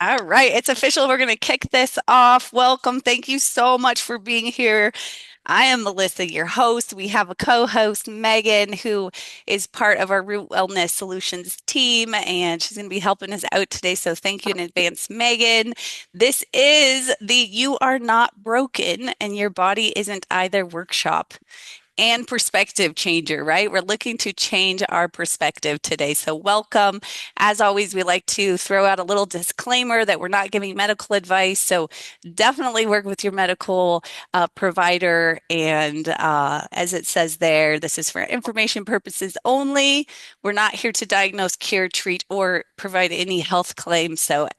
All right, it's official. We're going to kick this off. Welcome. Thank you so much for being here. I am Melissa, your host. We have a co-host, Megan, who is part of our Root Wellness Solutions team, and she's going to be helping us out today. So thank you in advance, Megan. This is the You Are Not Broken and Your Body Isn't Either workshop and perspective changer, right? We're looking to change our perspective today. So, welcome. As always, we like to throw out a little disclaimer that we're not giving medical advice. So, definitely work with your medical provider. And as it says there, this is for information purposes only. We're not here to diagnose, cure, treat, or provide any health claims. So,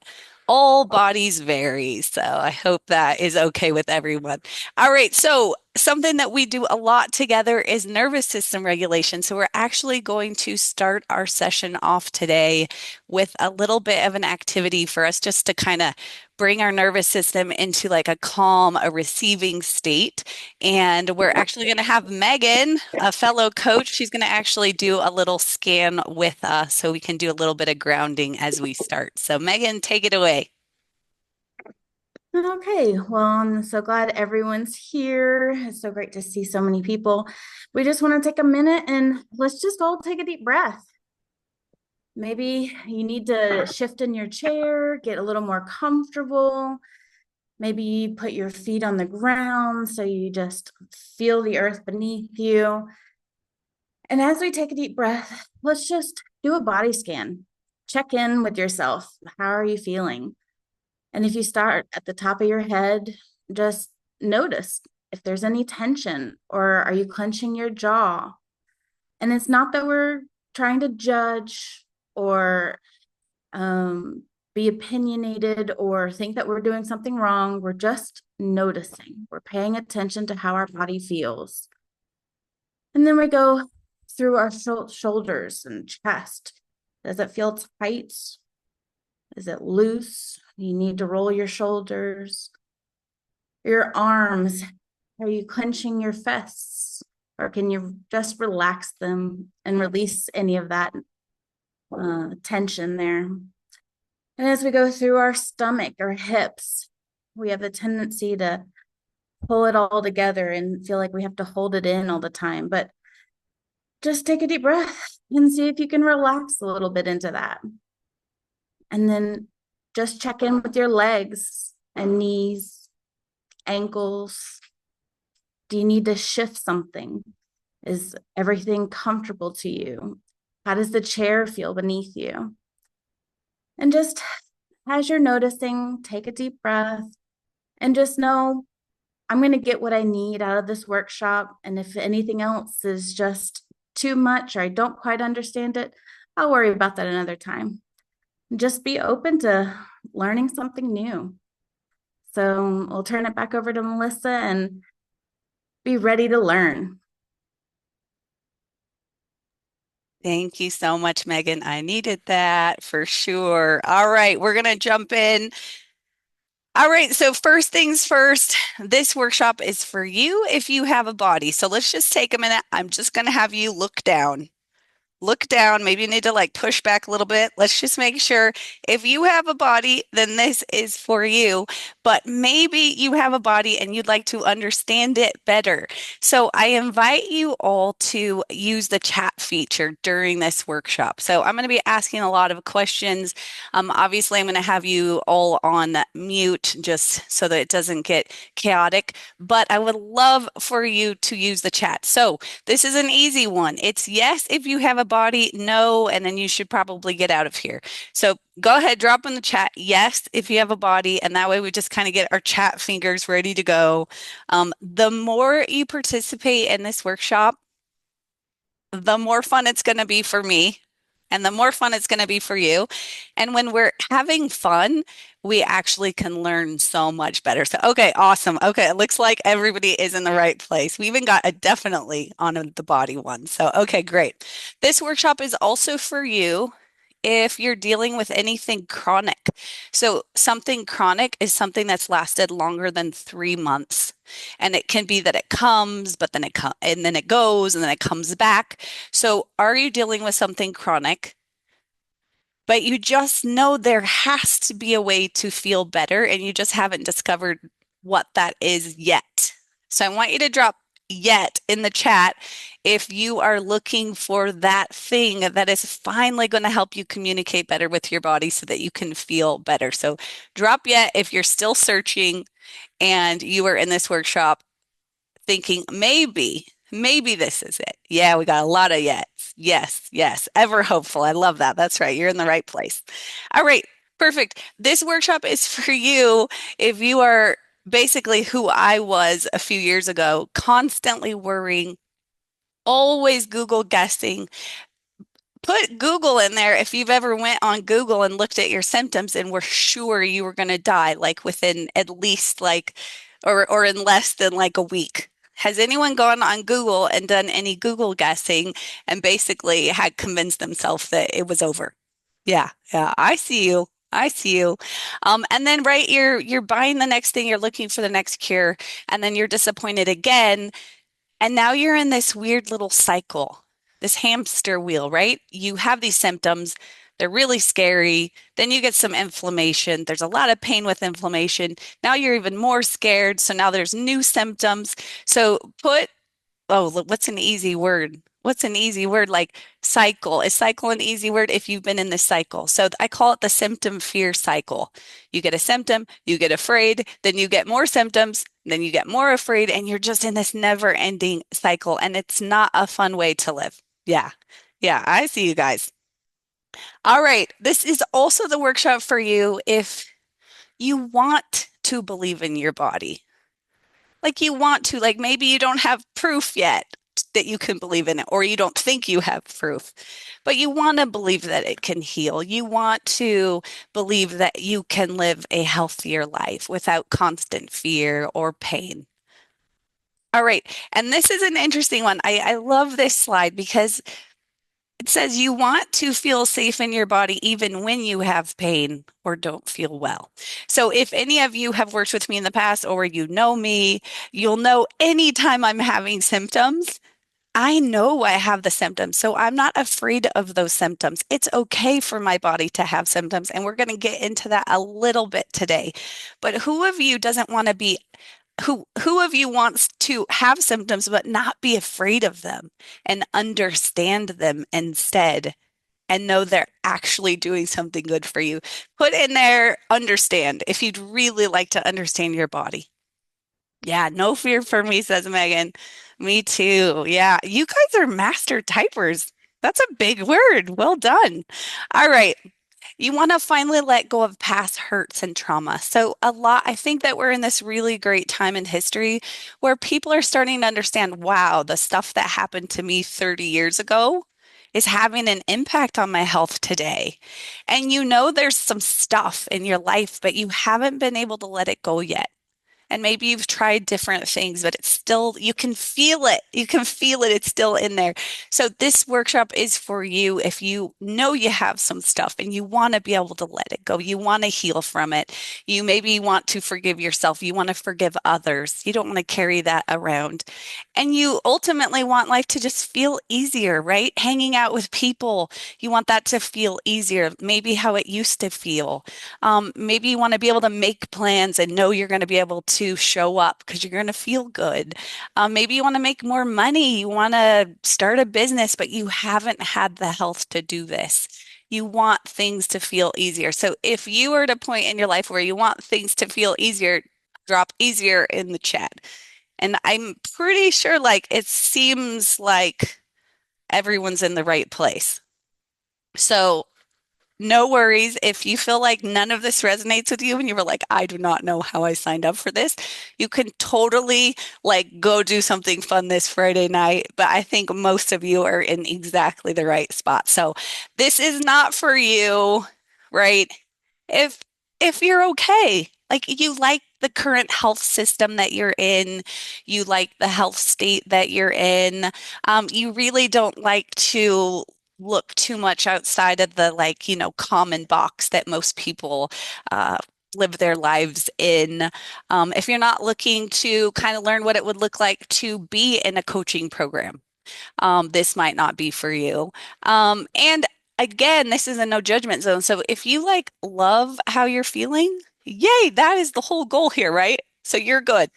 all bodies vary. So I hope that is okay with everyone. All right. So something that we do a lot together is nervous system regulation. So we're actually going to start our session off today with a little bit of an activity for us just to kind of bring our nervous system into like a calm, a receiving state. And we're actually going to have Megan, a fellow coach, she's going to actually do a little scan with us so we can do a little bit of grounding as we start. So, Megan, take it away. Okay, well, I'm so glad everyone's here. It's so great to see so many people. We just want to take a minute and let's just all take a deep breath. Maybe you need to shift in your chair, get a little more comfortable. Maybe put your feet on the ground so you just feel the earth beneath you. And as we take a deep breath, let's just do a body scan. Check in with yourself. How are you feeling? And if you start at the top of your head, just notice if there's any tension or are you clenching your jaw? And it's not that we're trying to judge or be opinionated or think that we're doing something wrong. We're just noticing. We're paying attention to how our body feels. And then we go through our shoulders and chest. Does it feel tight? Is it loose? You need to roll your shoulders. Your arms, are you clenching your fists? Or can you just relax them and release any of that tension there? And as we go through our stomach or hips, we have the tendency to pull it all together and feel like we have to hold it in all the time. But just take a deep breath and see if you can relax a little bit into that. And then just check in with your legs and knees, ankles. Do you need to shift something? Is everything comfortable to you? How does the chair feel beneath you? And just as you're noticing, take a deep breath and just know I'm going to get what I need out of this workshop. And if anything else is just too much or I don't quite understand it, I'll worry about that another time. Just be open to learning something new. So we'll turn it back over to Melissa and be ready to learn. Thank you so much, Megan. I needed that for sure. All right, we're going to jump in. All right, so first things first, this workshop is for you if you have a body. So let's just take a minute. I'm just going to have you look down. Look down. Maybe you need to like push back a little bit. Let's just make sure if you have a body, then this is for you. But maybe you have a body and you'd like to understand it better. So I invite you all to use the chat feature during this workshop. So I'm going to be asking a lot of questions. Obviously, I'm going to have you all on mute just so that it doesn't get chaotic. But I would love for you to use the chat. So this is an easy one. It's yes if you have a body, no, and then you should probably get out of here. So go ahead, drop in the chat yes if you have a body, and that way we just kind of get our chat fingers ready to go. The more you participate in this workshop, the more fun it's going to be for me. And the more fun it's going to be for you. And when we're having fun, we actually can learn so much better. So, okay, awesome. Okay, it looks like everybody is in the right place. We even got a definitely on the body one. So, okay, great. This workshop is also for you if you're dealing with anything chronic. So, something chronic is something that's lasted longer than 3 months. And it can be that it comes, but then and then it goes, and then it comes back. So, are you dealing with something chronic? but you just know there has to be a way to feel better, and you just haven't discovered what that is yet. So I want you to drop yet in the chat if you are looking for that thing that is finally going to help you communicate better with your body so that you can feel better. So drop yet if you're still searching and you are in this workshop thinking maybe this is it. Yeah, we got a lot of yets. Yes, yes. Ever hopeful. I love that. That's right. You're in the right place. All right. Perfect. This workshop is for you if you are basically who I was a few years ago, constantly worrying, always Google guessing. Put Google in there if you've ever went on Google and looked at your symptoms and were sure you were going to die, like within at least or in less than like a week. Has anyone gone on Google and done any Google guessing and basically had convinced themselves that it was over? Yeah, yeah, I see you. I see you. And then right, you're buying the next thing, you're looking for the next cure, and then you're disappointed again and now you're in this weird little cycle, this hamster wheel, right? You have these symptoms, they're really scary. Then you get some inflammation. There's a lot of pain with inflammation. Now you're even more scared. So now there's new symptoms. So put Oh, look, what's an easy word? What's an easy word like cycle? Is cycle an easy word if you've been in this cycle? So I call it the symptom fear cycle. You get a symptom, you get afraid, then you get more symptoms, then you get more afraid, and you're just in this never-ending cycle. And it's not a fun way to live. Yeah. Yeah, I see you guys. All right. This is also the workshop for you if you want to believe in your body. Like you want to, like maybe you don't have proof yet that you can believe in it, or you don't think you have proof, but you want to believe that it can heal. You want to believe that you can live a healthier life without constant fear or pain. All right. And this is an interesting one. I love this slide because it says you want to feel safe in your body even when you have pain or don't feel well. So, if any of you have worked with me in the past or you know me, you'll know anytime I'm having symptoms, I know I have the symptoms, so I'm not afraid of those symptoms. It's okay for my body to have symptoms, and we're going to get into that a little bit today. But who of you doesn't want to be who of you wants to have symptoms but not be afraid of them and understand them instead and know they're actually doing something good for you? Put in there understand if you'd really like to understand your body. Yeah, no fear for me, says Megan. Me too. Yeah, you guys are master typers. That's a big word. Well done. All right. You want to finally let go of past hurts and trauma. So, I think that we're in this really great time in history where people are starting to understand, wow, the stuff that happened to me 30 years ago is having an impact on my health today. And you know, there's some stuff in your life, but you haven't been able to let it go yet. And maybe you've tried different things, but it's still, you can feel it. You can feel it. It's still in there. So this workshop is for you if you know you have some stuff and you want to be able to let it go. You want to heal from it. You maybe want to forgive yourself. You want to forgive others. You don't want to carry that around. And you ultimately want life to just feel easier, right? Hanging out with people, you want that to feel easier, maybe how it used to feel. Maybe you want to be able to make plans and know you're going to be able to show up because you're going to feel good. Maybe you want to make more money. You want to start a business, but you haven't had the health to do this. You want things to feel easier. So if you are at a point in your life where you want things to feel easier, drop easier in the chat. And I'm pretty sure like it seems like everyone's in the right place. So no worries. If you feel like none of this resonates with you and you were like, I do not know how I signed up for this, you can totally like go do something fun this Friday night. But I think most of you are in exactly the right spot. So this is not for you, right? If if you're okay, like you like the current health system that you're in, you like the health state that you're in, you really don't like to look too much outside of the common box that most people uh, live their lives in. If you're not looking to kind of learn what it would look like to be in a coaching program, this might not be for you. And again, this is a no judgment zone. So if you like love how you're feeling, yay, that is the whole goal here, right? So you're good.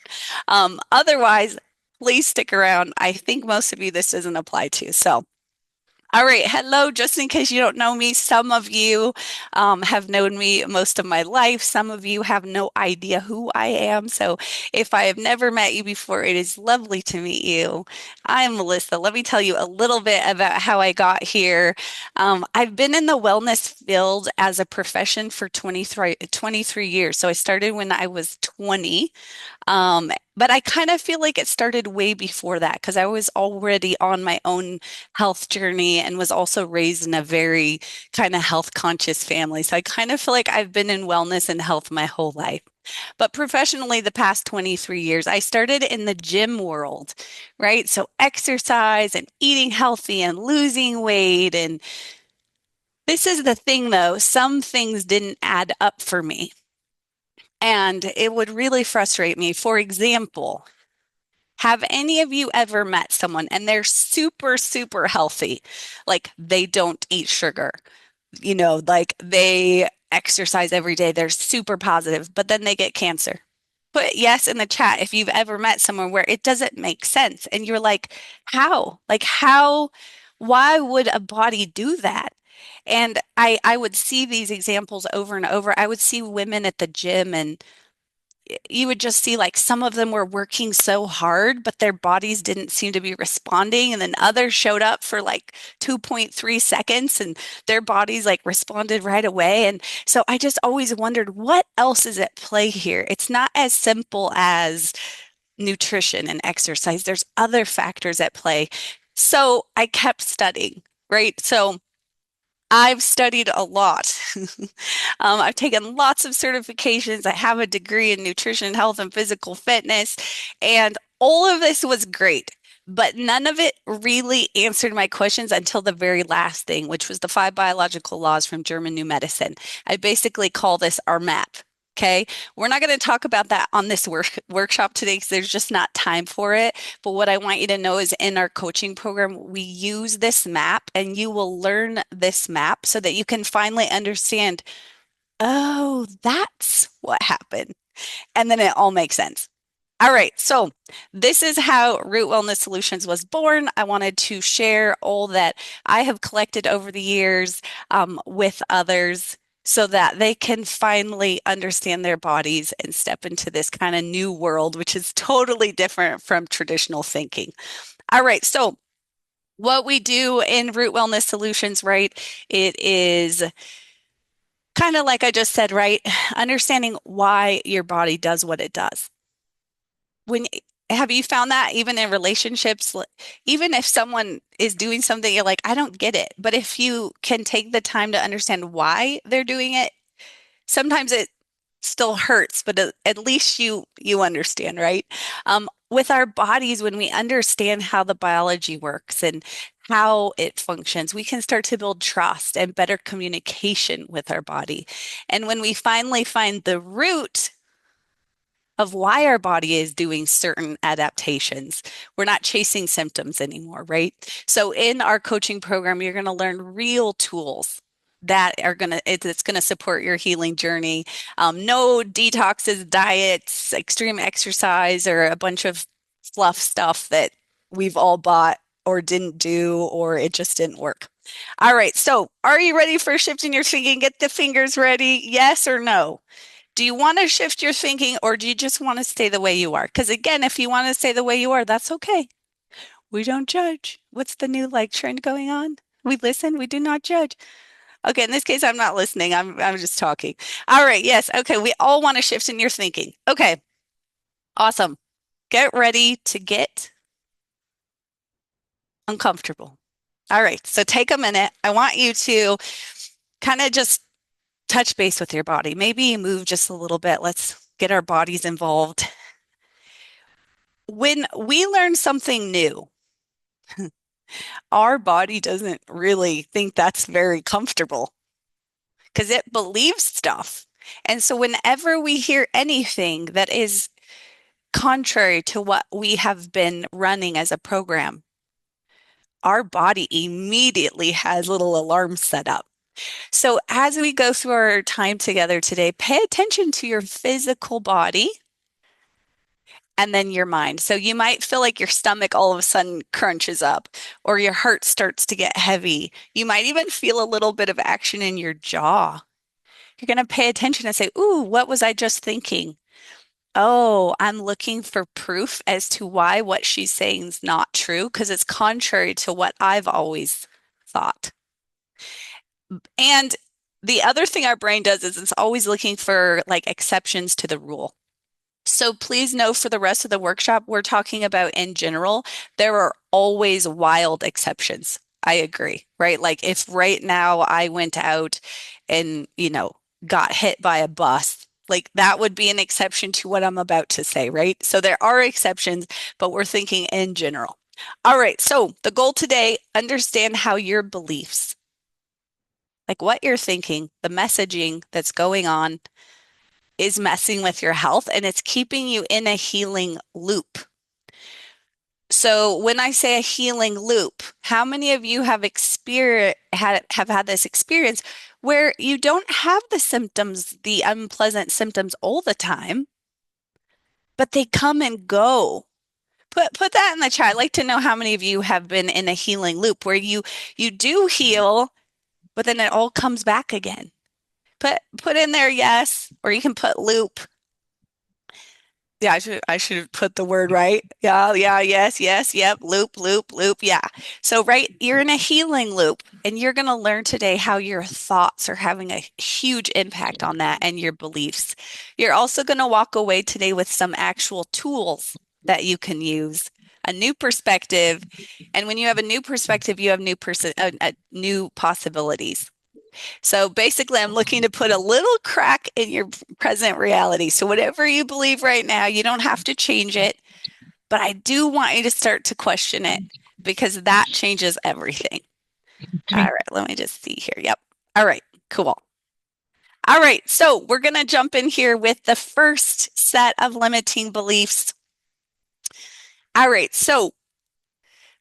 Otherwise, please stick around. I think most of you this doesn't apply to. So all right. Hello. Just in case you don't know me, some of you have known me most of my life. Some of you have no idea who I am. So if I have never met you before, it is lovely to meet you. I'm Melissa. Let me tell you a little bit about how I got here. I've been in the wellness field as a profession for 23 years. So I started when I was 20. But I kind of feel like it started way before that because I was already on my own health journey and was also raised in a very kind of health conscious family. So I kind of feel like I've been in wellness and health my whole life. But professionally, the past 23 years, I started in the gym world, right? So exercise and eating healthy and losing weight. And this is the thing though, some things didn't add up for me. And it would really frustrate me. For example, have any of you ever met someone and they're super, super healthy? Like they don't eat sugar, like they exercise every day, they're super positive, but then they get cancer. Put yes in the chat if you've ever met someone where it doesn't make sense. And you're like, how? Like, how? Why would a body do that? And I would see these examples over and over. I would see women at the gym and you would just see like some of them were working so hard, but their bodies didn't seem to be responding. And then others showed up for like 2.3 seconds and their bodies like responded right away. And so I just always wondered what else is at play here? It's not as simple as nutrition and exercise, there's other factors at play. So I kept studying, right? So I've studied a lot. I've taken lots of certifications. I have a degree in nutrition, health, and physical fitness. And all of this was great, but none of it really answered my questions until the very last thing, which was the five biological laws from German New Medicine. I basically call this our map. Okay. We're not going to talk about that on this workshop today because there's just not time for it. But what I want you to know is in our coaching program, we use this map and you will learn this map so that you can finally understand, oh, that's what happened. And then it all makes sense. All right, so this is how Root Wellness Solutions was born. I wanted to share all that I have collected over the years with others so that they can finally understand their bodies and step into this kind of new world, which is totally different from traditional thinking. All right, so what we do in Root Wellness Solutions, right? It is kind of like I just said, right? Understanding why your body does what it does. When have you found that even in relationships, even if someone is doing something, you're like, I don't get it. But if you can take the time to understand why they're doing it, sometimes it still hurts, but at least you understand, right? With our bodies, when we understand how the biology works and how it functions, we can start to build trust and better communication with our body. And when we finally find the root of why our body is doing certain adaptations. We're not chasing symptoms anymore, right? So in our coaching program, you're going to learn real tools that are going to it's going to support your healing journey. No detoxes, diets, extreme exercise, or a bunch of fluff stuff that we've all bought or didn't do or it just didn't work. All right, so are you ready for shifting your thinking? Get the fingers ready. Yes or no? Do you want to shift your thinking or do you just want to stay the way you are? Because again, if you want to stay the way you are, that's okay. We don't judge. What's the new like trend going on? We listen, we do not judge. Okay, in this case, I'm not listening. I'm just talking. All right, yes. Okay, we all want to shift in your thinking. Okay, awesome. Get ready to get uncomfortable. All right, so take a minute. I want you to kind of just touch base with your body. Maybe you move just a little bit. Let's get our bodies involved. When we learn something new, our body doesn't really think that's very comfortable because it believes stuff. And so whenever we hear anything that is contrary to what we have been running as a program, our body immediately has little alarms set up. So as we go through our time together today, pay attention to your physical body and then your mind. So you might feel like your stomach all of a sudden crunches up or your heart starts to get heavy. You might even feel a little bit of action in your jaw. You're going to pay attention and say, "Ooh, what was I just thinking? Oh, I'm looking for proof as to why what she's saying is not true because it's contrary to what I've always thought." And the other thing our brain does is it's always looking for like exceptions to the rule. So please know for the rest of the workshop, we're talking about in general, there are always wild exceptions. I agree, right? Like if right now I went out and, got hit by a bus, like that would be an exception to what I'm about to say, right? So there are exceptions, but we're thinking in general. All right, so the goal today, understand how your beliefs, like what you're thinking, the messaging that's going on is messing with your health and it's keeping you in a healing loop. So when I say a healing loop, how many of you have had this experience where you don't have the symptoms, the unpleasant symptoms all the time, but they come and go? Put that in the chat. I'd like to know how many of you have been in a healing loop where you do heal, but then it all comes back again. Put in there yes, or you can put loop. Yeah, I should have put the word right. Yeah, yeah, yes, yes, yep, loop, loop, loop. Yeah. So right, you're in a healing loop and you're going to learn today how your thoughts are having a huge impact on that and your beliefs. You're also going to walk away today with some actual tools that you can use, a new perspective, and when you have a new perspective, you have new possibilities. So basically, I'm looking to put a little crack in your present reality. So whatever you believe right now, you don't have to change it, but I do want you to start to question it because that changes everything. All right, let me just see here. Yep. All right, cool. All right, so we're going to jump in here with the first set of limiting beliefs. All right, so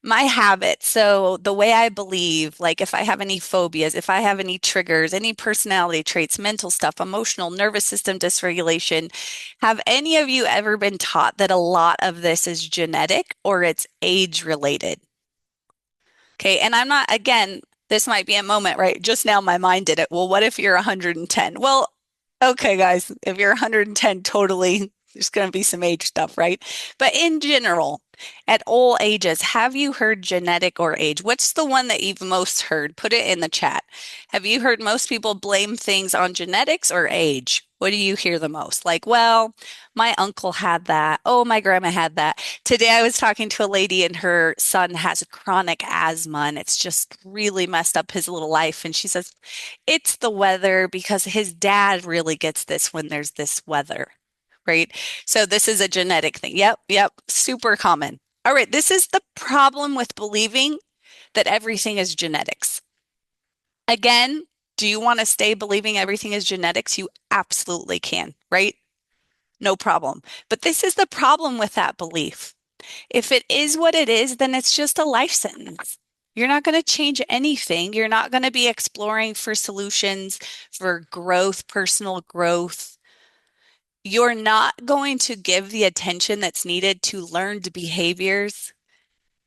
my habit. So the way I believe, like if I have any phobias, if I have any triggers, any personality traits, mental stuff, emotional, nervous system dysregulation, have any of you ever been taught that a lot of this is genetic or it's age related? Okay, and I'm not, again, this might be a moment, right? Just now my mind did it. Well, what if you're 110? Well, okay, guys, if you're 110, totally, there's going to be some age stuff, right? But in general, at all ages, have you heard genetic or age? What's the one that you've most heard? Put it in the chat. Have you heard most people blame things on genetics or age? What do you hear the most? Like, well, my uncle had that. Oh, my grandma had that. Today I was talking to a lady and her son has chronic asthma and it's just really messed up his little life. And she says, it's the weather because his dad really gets this when there's this weather, right? So this is a genetic thing. Yep, yep, super common. All right, this is the problem with believing that everything is genetics. Again, do you want to stay believing everything is genetics? You absolutely can, right? No problem. But this is the problem with that belief. If it is what it is, then it's just a life sentence. You're not going to change anything. You're not going to be exploring for solutions for growth, personal growth. You're not going to give the attention that's needed to learned behaviors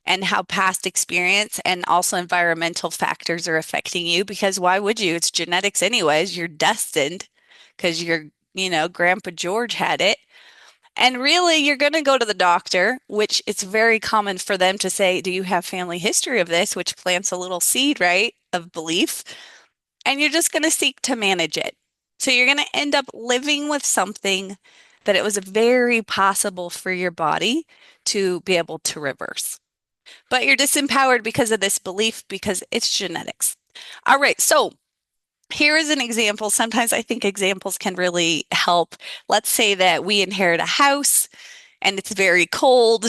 and how past experience and also environmental factors are affecting you because why would you? It's genetics anyways. You're destined because Grandpa George had it. And really, you're going to go to the doctor, which it's very common for them to say, do you have family history of this? Which plants a little seed, right, of belief. And you're just going to seek to manage it. So you're going to end up living with something that it was very possible for your body to be able to reverse. But you're disempowered because of this belief because it's genetics. All right, so here is an example. Sometimes I think examples can really help. Let's say that we inherit a house and it's very cold.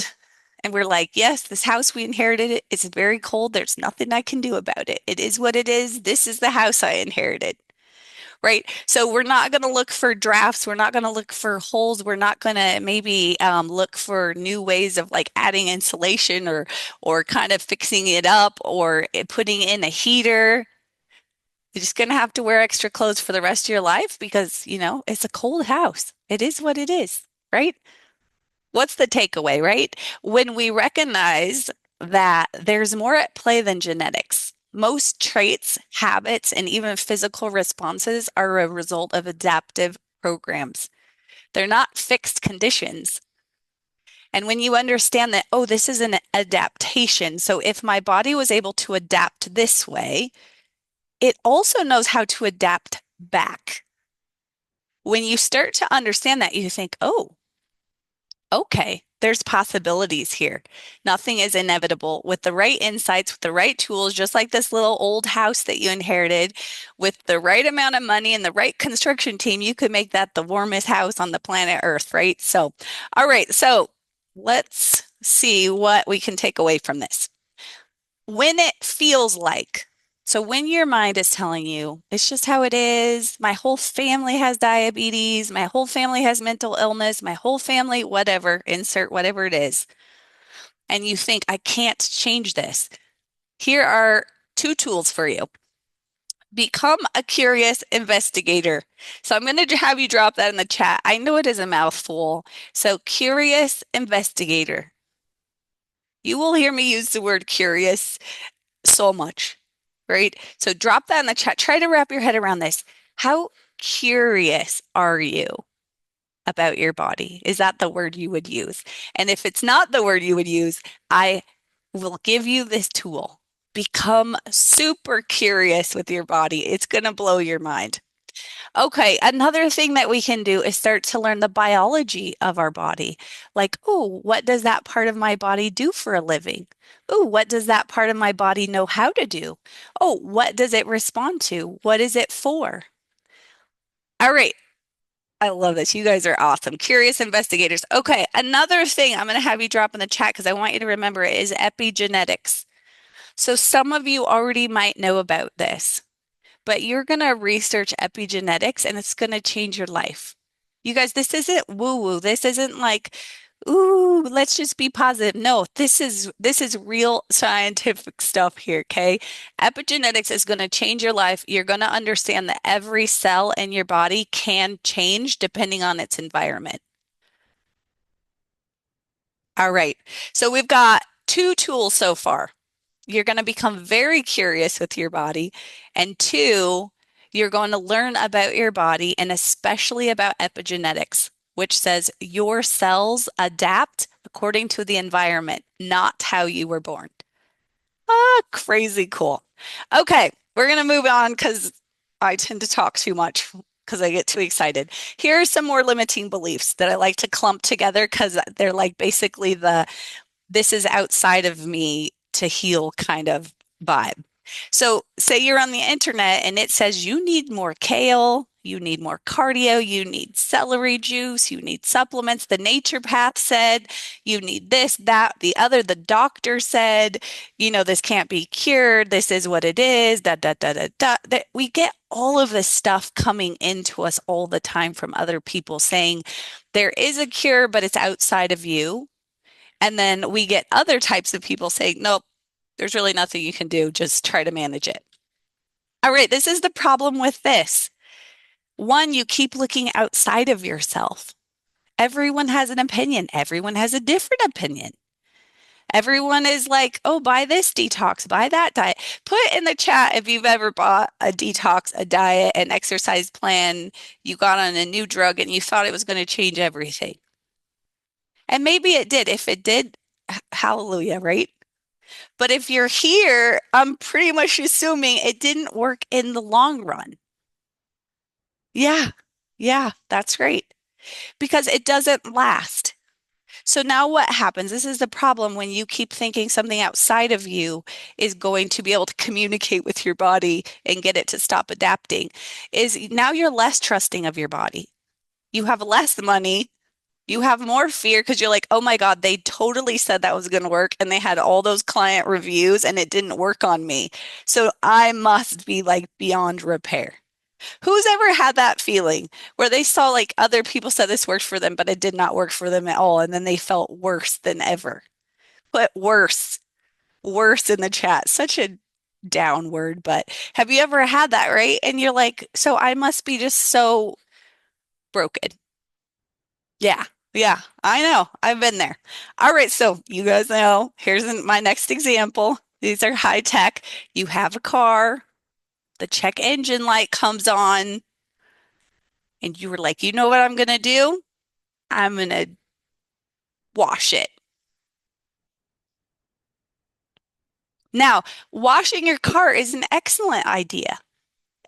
And we're like, yes, this house we inherited it. It's very cold. There's nothing I can do about it. It is what it is. This is the house I inherited. right? So we're not going to look for drafts. We're not going to look for holes. We're not going to maybe look for new ways of like adding insulation or kind of fixing it up or putting in a heater. You're just going to have to wear extra clothes for the rest of your life because, it's a cold house. It is what it is, right? What's the takeaway, right? When we recognize that there's more at play than genetics, most traits, habits, and even physical responses are a result of adaptive programs. They're not fixed conditions. And when you understand that, oh, this is an adaptation. So if my body was able to adapt this way, it also knows how to adapt back. When you start to understand that, you think, oh, okay, there's possibilities here. Nothing is inevitable. With the right insights, with the right tools, just like this little old house that you inherited, with the right amount of money and the right construction team, you could make that the warmest house on the planet Earth, right? So, all right, so let's see what we can take away from this. When it feels like, so when your mind is telling you, it's just how it is, my whole family has diabetes, my whole family has mental illness, my whole family, whatever, insert whatever it is, and you think, I can't change this. Here are two tools for you. Become a curious investigator. So I'm going to have you drop that in the chat. I know it is a mouthful. So, curious investigator. You will hear me use the word curious so much, right? So drop that in the chat. Try to wrap your head around this. How curious are you about your body? Is that the word you would use? And if it's not the word you would use, I will give you this tool. Become super curious with your body. It's going to blow your mind. Okay, another thing that we can do is start to learn the biology of our body. Like, oh, what does that part of my body do for a living? Oh, what does that part of my body know how to do? Oh, what does it respond to? What is it for? All right, I love this. You guys are awesome. Curious investigators. Okay, another thing I'm going to have you drop in the chat because I want you to remember it is epigenetics. So some of you already might know about this, but you're going to research epigenetics and it's going to change your life. You guys, this isn't woo-woo. This isn't like, ooh, let's just be positive. No, this is real scientific stuff here, okay? Epigenetics is going to change your life. You're going to understand that every cell in your body can change depending on its environment. All right. So we've got two tools so far. You're going to become very curious with your body. And two, you're going to learn about your body and especially about epigenetics, which says your cells adapt according to the environment, not how you were born. Ah, crazy cool. Okay, we're going to move on because I tend to talk too much because I get too excited. Here are some more limiting beliefs that I like to clump together because they're like basically the this is outside of me to heal kind of vibe. So, say you're on the internet and it says you need more kale, you need more cardio, you need celery juice, you need supplements. The nature path said you need this, that, the other. The doctor said, this can't be cured. This is what it is. Da, da, da, da, da. That we get all of this stuff coming into us all the time from other people saying there is a cure, but it's outside of you. And then we get other types of people saying, nope, there's really nothing you can do. Just try to manage it. All right, this is the problem with this. One, you keep looking outside of yourself. Everyone has an opinion. Everyone has a different opinion. Everyone is like, oh, buy this detox, buy that diet. Put in the chat if you've ever bought a detox, a diet, an exercise plan, you got on a new drug and you thought it was going to change everything. And maybe it did. If it did, hallelujah, right? But if you're here, I'm pretty much assuming it didn't work in the long run. Yeah, yeah, that's great because it doesn't last. So now what happens? This is the problem when you keep thinking something outside of you is going to be able to communicate with your body and get it to stop adapting, is now you're less trusting of your body. You have less money. You have more fear because you're like, oh my God, they totally said that was going to work. And they had all those client reviews and it didn't work on me. So I must be like beyond repair. Who's ever had that feeling where they saw like other people said this worked for them, but it did not work for them at all, and then they felt worse than ever? Put worse, worse in the chat. Such a down word, but have you ever had that, right? And you're like, so I must be just so broken. Yeah. Yeah, I know. I've been there. All right, so you guys know, here's my next example. These are high tech. You have a car, the check engine light comes on, and you were like, you know what I'm gonna do? I'm gonna wash it. Now, washing your car is an excellent idea.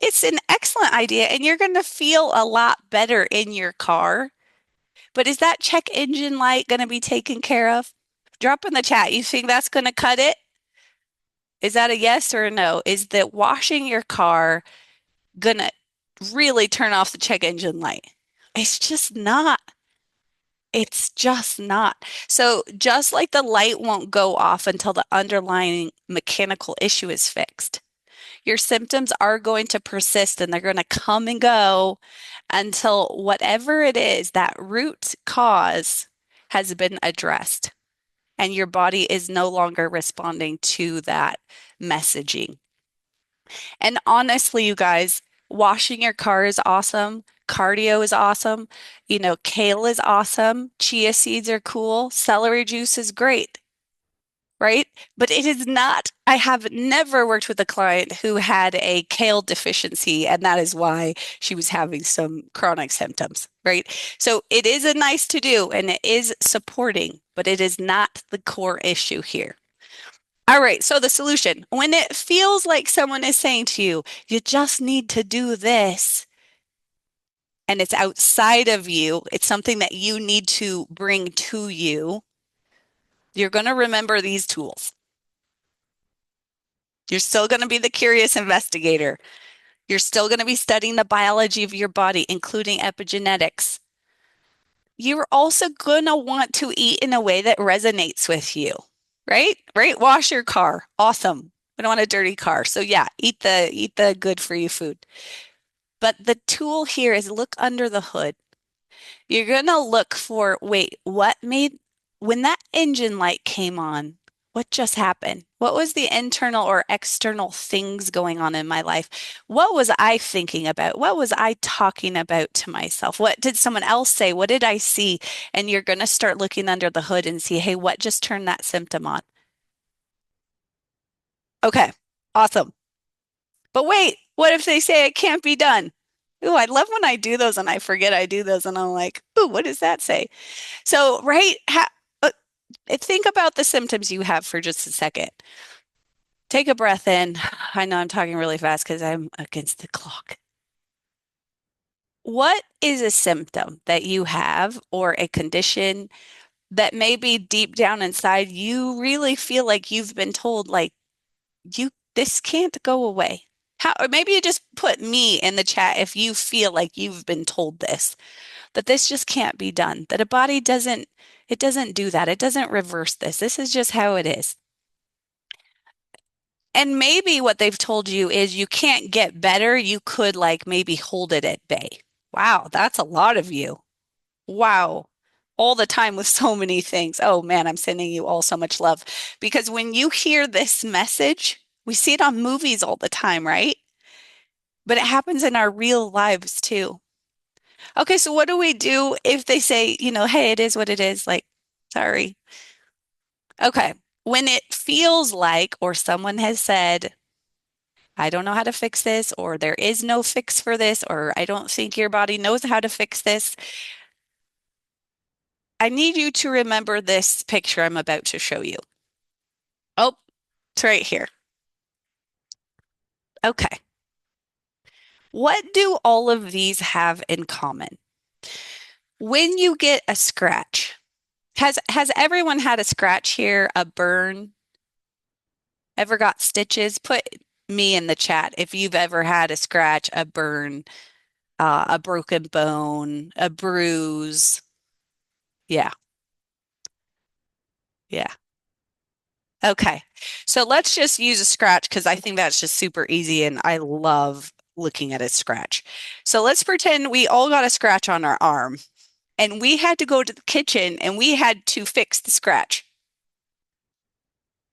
It's an excellent idea, and you're gonna feel a lot better in your car. But is that check engine light gonna be taken care of? Drop in the chat. You think that's gonna cut it? Is that a yes or a no? Is that washing your car gonna really turn off the check engine light? It's just not. It's just not. So, just like the light won't go off until the underlying mechanical issue is fixed, your symptoms are going to persist and they're going to come and go until whatever it is, that root cause has been addressed and your body is no longer responding to that messaging. And honestly, you guys, washing your car is awesome. Cardio is awesome. You know, kale is awesome. Chia seeds are cool. Celery juice is great, right? But it is not, I have never worked with a client who had a kale deficiency, and that is why she was having some chronic symptoms, right? So it is a nice to do and it is supporting, but it is not the core issue here. All right, so the solution, when it feels like someone is saying to you, you just need to do this, and it's outside of you, it's something that you need to bring to you, you're going to remember these tools. You're still going to be the curious investigator. You're still going to be studying the biology of your body, including epigenetics. You're also going to want to eat in a way that resonates with you, right? Right? Wash your car. Awesome. We don't want a dirty car. So yeah, eat the good for you food. But the tool here is look under the hood. You're going to look for, wait, what made, when that engine light came on, what just happened? What was the internal or external things going on in my life? What was I thinking about? What was I talking about to myself? What did someone else say? What did I see? And you're going to start looking under the hood and see, hey, what just turned that symptom on? Okay, awesome. But wait, what if they say it can't be done? Ooh, I love when I do those and I forget I do those and I'm like, ooh, what does that say? So, right, uh, think about the symptoms you have for just a second. Take a breath in. I know I'm talking really fast because I'm against the clock. What is a symptom that you have or a condition that maybe deep down inside you really feel like you've been told, like, this can't go away? How, or maybe you just put me in the chat if you feel like you've been told this, that this just can't be done, that a body doesn't, it doesn't do that. It doesn't reverse this. This is just how it is. And maybe what they've told you is you can't get better. You could like maybe hold it at bay. Wow, that's a lot of you. Wow. All the time with so many things. Oh man, I'm sending you all so much love. Because when you hear this message, we see it on movies all the time, right? But it happens in our real lives too. Okay, so what do we do if they say, hey, it is what it is? Like, sorry. Okay. When it feels like, or someone has said, I don't know how to fix this, or there is no fix for this, or I don't think your body knows how to fix this, I need you to remember this picture I'm about to show you. Oh, it's right here. Okay. What do all of these have in common? When you get a scratch, has everyone had a scratch here, a burn? Ever got stitches? Put me in the chat if you've ever had a scratch, a burn, a broken bone, a bruise. Yeah, yeah. Okay. So let's just use a scratch because I think that's just super easy and I love looking at a scratch. So let's pretend we all got a scratch on our arm and we had to go to the kitchen and we had to fix the scratch.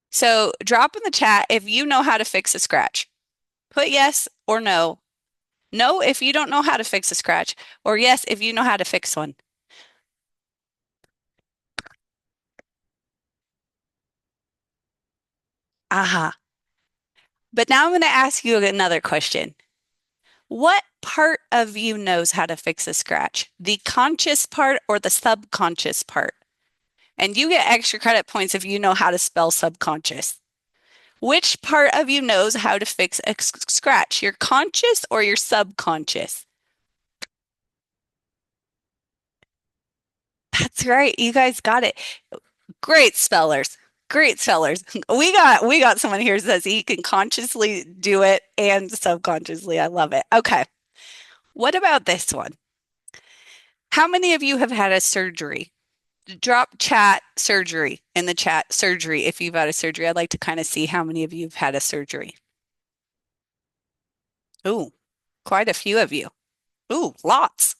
So drop in the chat if you know how to fix a scratch. Put yes or no. No if you don't know how to fix a scratch, or yes if you know how to fix one. Aha. But now I'm going to ask you another question. What part of you knows how to fix a scratch? The conscious part or the subconscious part? And you get extra credit points if you know how to spell subconscious. Which part of you knows how to fix a scratch? Your conscious or your subconscious? That's right. You guys got it. Great spellers. Great spellers. We got someone here that says he can consciously do it and subconsciously. I love it. Okay. What about this one? How many of you have had a surgery? Drop chat surgery in the chat surgery if you've had a surgery. I'd like to kind of see how many of you have had a surgery. Ooh, quite a few of you. Ooh, lots.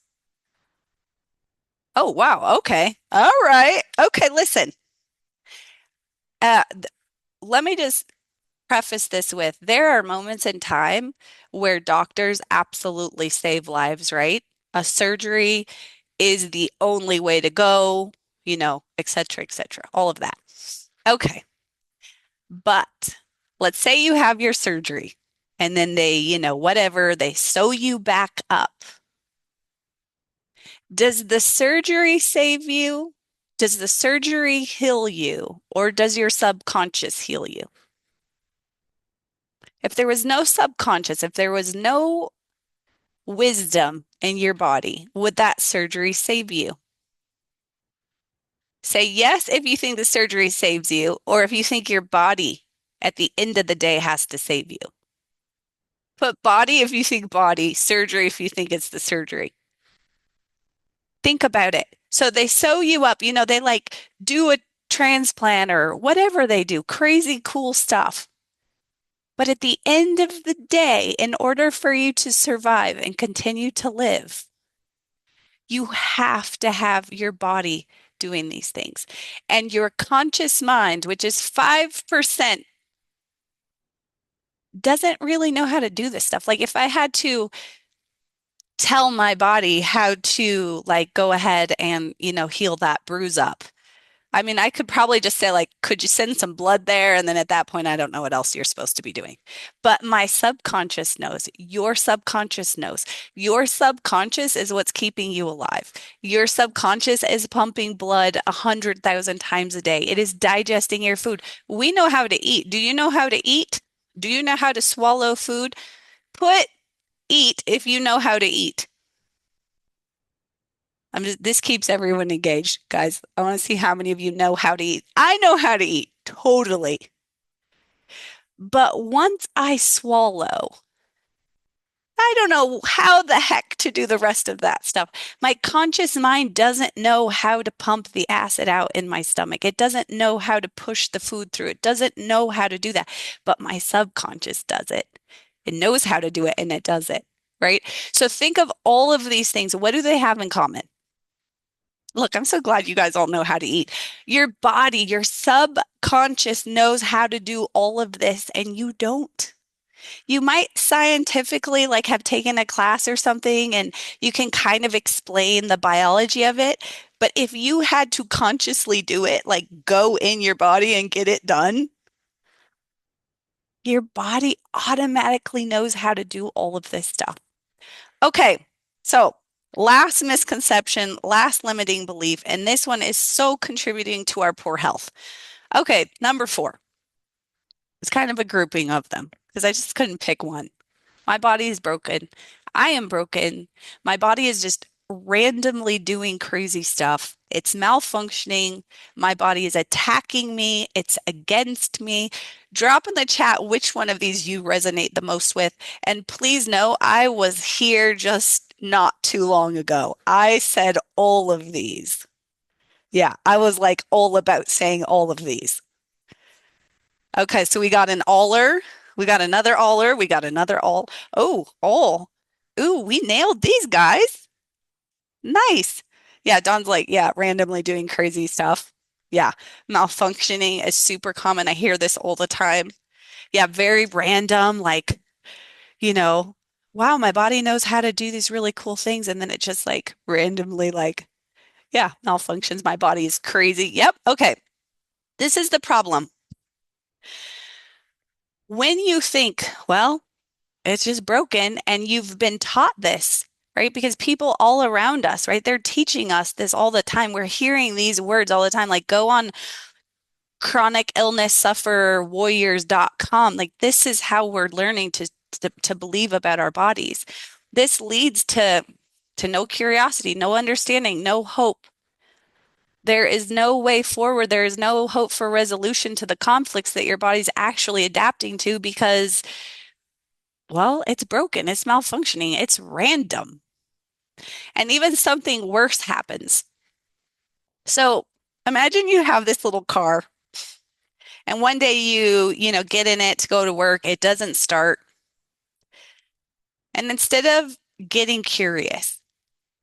Oh, wow. Okay. All right. Okay, listen. Uh, th- Let me just preface this with there are moments in time where doctors absolutely save lives, right? A surgery is the only way to go, et cetera, et cetera, all of that. Okay. But let's say you have your surgery and then they, whatever, they sew you back up. Does the surgery save you? Does the surgery heal you? Or does your subconscious heal you? If there was no subconscious, if there was no wisdom in your body, would that surgery save you? Say yes if you think the surgery saves you, or if you think your body at the end of the day has to save you. Put body if you think body, surgery if you think it's the surgery. Think about it. So they sew you up, they like do a transplant or whatever they do, crazy cool stuff. But at the end of the day, in order for you to survive and continue to live, you have to have your body doing these things. And your conscious mind, which is 5%, doesn't really know how to do this stuff. Like if I had to tell my body how to like go ahead and, heal that bruise up. I mean, I could probably just say like, could you send some blood there? And then at that point, I don't know what else you're supposed to be doing. But my subconscious knows, your subconscious knows. Your subconscious is what's keeping you alive. Your subconscious is pumping blood 100,000 times a day. It is digesting your food. We know how to eat. Do you know how to eat? Do you know how to swallow food? Put eat if you know how to eat. This keeps everyone engaged, guys. I want to see how many of you know how to eat. I know how to eat, totally. But once I swallow, I don't know how the heck to do the rest of that stuff. My conscious mind doesn't know how to pump the acid out in my stomach. It doesn't know how to push the food through. It doesn't know how to do that. But my subconscious does it. It knows how to do it and it does it, right? So think of all of these things. What do they have in common? Look, I'm so glad you guys all know how to eat. Your body, your subconscious knows how to do all of this, and you don't. You might scientifically like have taken a class or something and you can kind of explain the biology of it. But if you had to consciously do it, like go in your body and get it done, your body automatically knows how to do all of this stuff. Okay, so last misconception, last limiting belief, and this one is so contributing to our poor health. Okay, number 4. It's kind of a grouping of them because I just couldn't pick one. My body is broken. I am broken. My body is just randomly doing crazy stuff. It's malfunctioning. My body is attacking me. It's against me. Drop in the chat which one of these you resonate the most with. And please know I was here just not too long ago. I said all of these. Yeah, I was like all about saying all of these. Okay, so we got an aller. We got another aller. We got another all. Oh, all. Ooh, we nailed these guys. Nice. Yeah, Don's like, yeah, randomly doing crazy stuff. Yeah, malfunctioning is super common. I hear this all the time. Yeah, very random, like, you know, wow, my body knows how to do these really cool things. And then it just like randomly, like, yeah, malfunctions. My body is crazy. Yep. Okay. This is the problem. When you think, well, it's just broken, and you've been taught this, right? Because people all around us, right? They're teaching us this all the time. We're hearing these words all the time, like go on chronic illness sufferer warriors.com. Like this is how we're learning to believe about our bodies. This leads to no curiosity, no understanding, no hope. There is no way forward. There is no hope for resolution to the conflicts that your body's actually adapting to because, well, it's broken, it's malfunctioning, it's random. And even something worse happens. So imagine you have this little car and one day you get in it to go to work, it doesn't start. And instead of getting curious,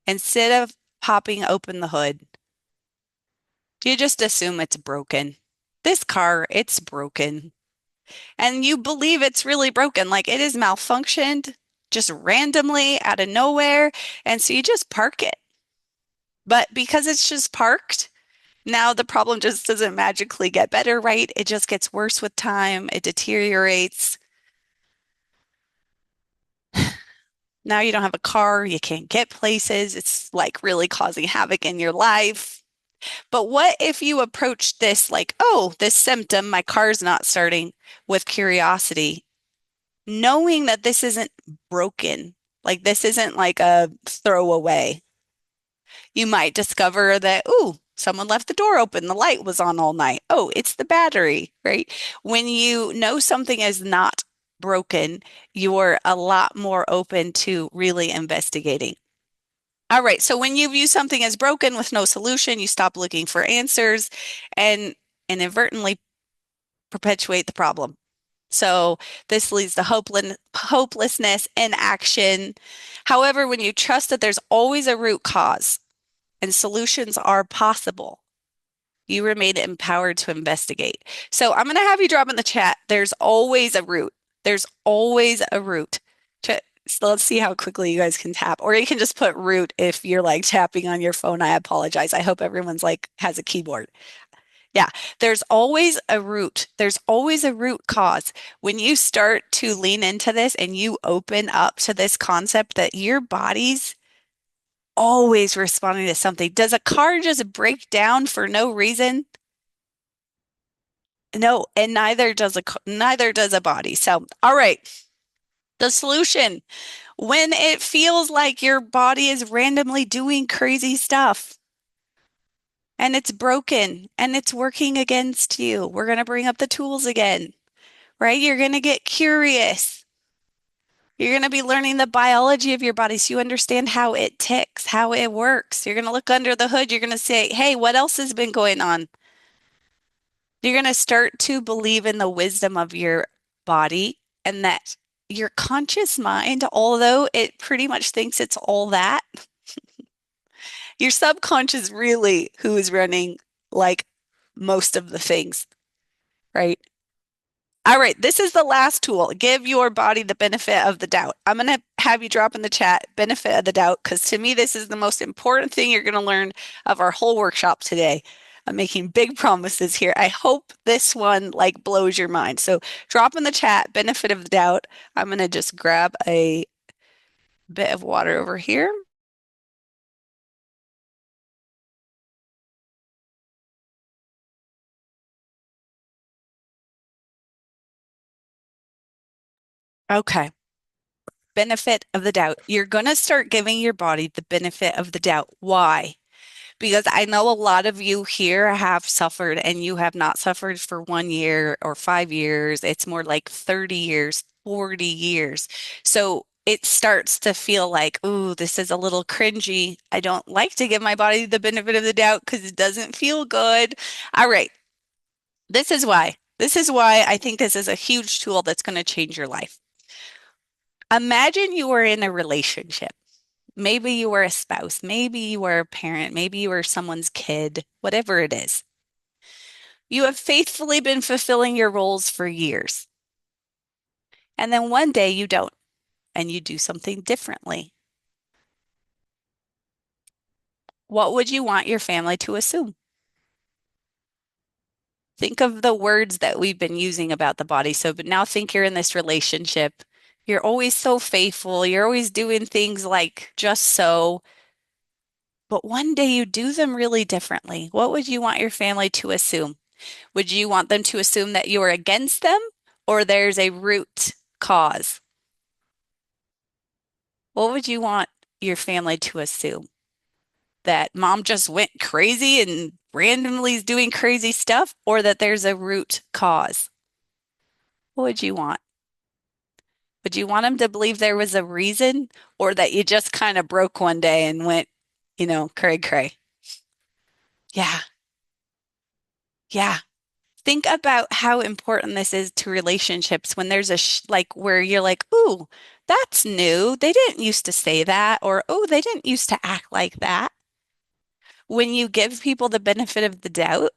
instead of popping open the hood, you just assume it's broken. This car, it's broken. And you believe it's really broken, like it is malfunctioned just randomly out of nowhere. And so you just park it. But because it's just parked, now the problem just doesn't magically get better, right? It just gets worse with time, it deteriorates. Now you don't have a car, you can't get places. It's like really causing havoc in your life. But what if you approach this like, oh, this symptom, my car's not starting, with curiosity, knowing that this isn't broken, like this isn't like a throwaway. You might discover that, ooh, someone left the door open, the light was on all night. Oh, it's the battery, right? When you know something is not broken, you're a lot more open to really investigating. All right, so when you view something as broken with no solution, you stop looking for answers and inadvertently perpetuate the problem. So this leads to hopelessness, inaction. However, when you trust that there's always a root cause and solutions are possible, you remain empowered to investigate. So I'm going to have you drop in the chat. There's always a root. There's always a root. So let's see how quickly you guys can tap. Or you can just put root if you're like tapping on your phone. I apologize. I hope everyone's like has a keyboard. Yeah, there's always a root. There's always a root cause. When you start to lean into this and you open up to this concept that your body's always responding to something. Does a car just break down for no reason? No, and neither does a body. So, all right. The solution, when it feels like your body is randomly doing crazy stuff and it's broken and it's working against you, we're going to bring up the tools again, right? You're going to get curious. You're going to be learning the biology of your body so you understand how it ticks, how it works. You're going to look under the hood. You're going to say, hey, what else has been going on? You're going to start to believe in the wisdom of your body and that your conscious mind, although it pretty much thinks it's all that, your subconscious really who is running like most of the things, right? All right, this is the last tool. Give your body the benefit of the doubt. I'm going to have you drop in the chat benefit of the doubt because to me, this is the most important thing you're going to learn of our whole workshop today. I'm making big promises here. I hope this one like blows your mind. So drop in the chat benefit of the doubt. I'm going to just grab a bit of water over here. Okay. Benefit of the doubt. You're going to start giving your body the benefit of the doubt. Why? Because I know a lot of you here have suffered and you have not suffered for 1 year or 5 years. It's more like 30 years, 40 years. So it starts to feel like, ooh, this is a little cringy. I don't like to give my body the benefit of the doubt because it doesn't feel good. All right. This is why. This is why I think this is a huge tool that's going to change your life. Imagine you were in a relationship. Maybe you were a spouse, maybe you were a parent, maybe you were someone's kid, whatever it is. You have faithfully been fulfilling your roles for years. And then one day you don't, and you do something differently. What would you want your family to assume? Think of the words that we've been using about the body. So, but now think you're in this relationship. You're always so faithful. You're always doing things like just so. But one day you do them really differently. What would you want your family to assume? Would you want them to assume that you are against them or there's a root cause? What would you want your family to assume? That mom just went crazy and randomly is doing crazy stuff, or that there's a root cause? What would you want? Would you want them to believe there was a reason, or that you just kind of broke one day and went, cray cray? Yeah, yeah. Think about how important this is to relationships when there's a like where you're like, "Ooh, that's new. They didn't used to say that," or "Oh, they didn't used to act like that." When you give people the benefit of the doubt,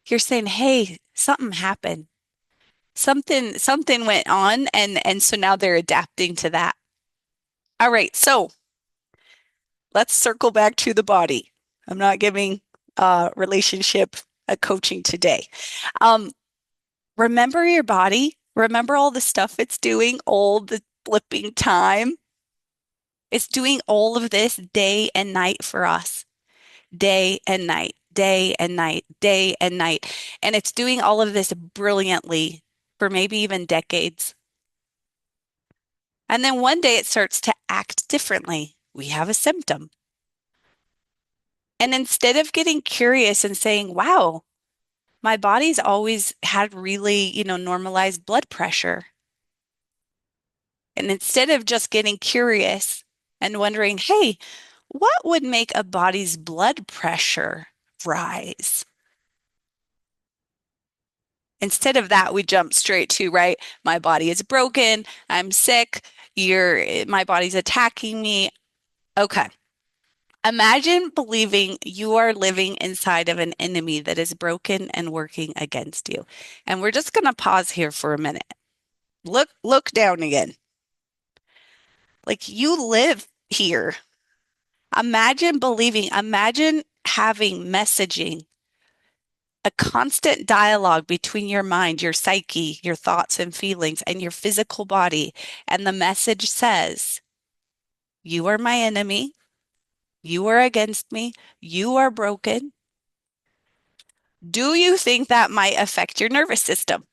you're saying, "Hey, something happened. Something went on and so now they're adapting to that." All right, so let's circle back to the body. I'm not giving relationship coaching today. Um, Remember your body. Remember all the stuff it's doing all the flipping time. It's doing all of this day and night for us. Day and night, day and night, day and night. And it's doing all of this brilliantly for maybe even decades. And then one day it starts to act differently. We have a symptom. And instead of getting curious and saying, wow, my body's always had really, normalized blood pressure. And instead of just getting curious and wondering, hey, what would make a body's blood pressure rise? Instead of that, we jump straight to, right, my body is broken, I'm sick, my body's attacking me. Okay. Imagine believing you are living inside of an enemy that is broken and working against you. And we're just going to pause here for a minute. Look down again. Like you live here. Imagine having messaging, a constant dialogue between your mind, your psyche, your thoughts and feelings, and your physical body. And the message says, you are my enemy. You are against me. You are broken. Do you think that might affect your nervous system?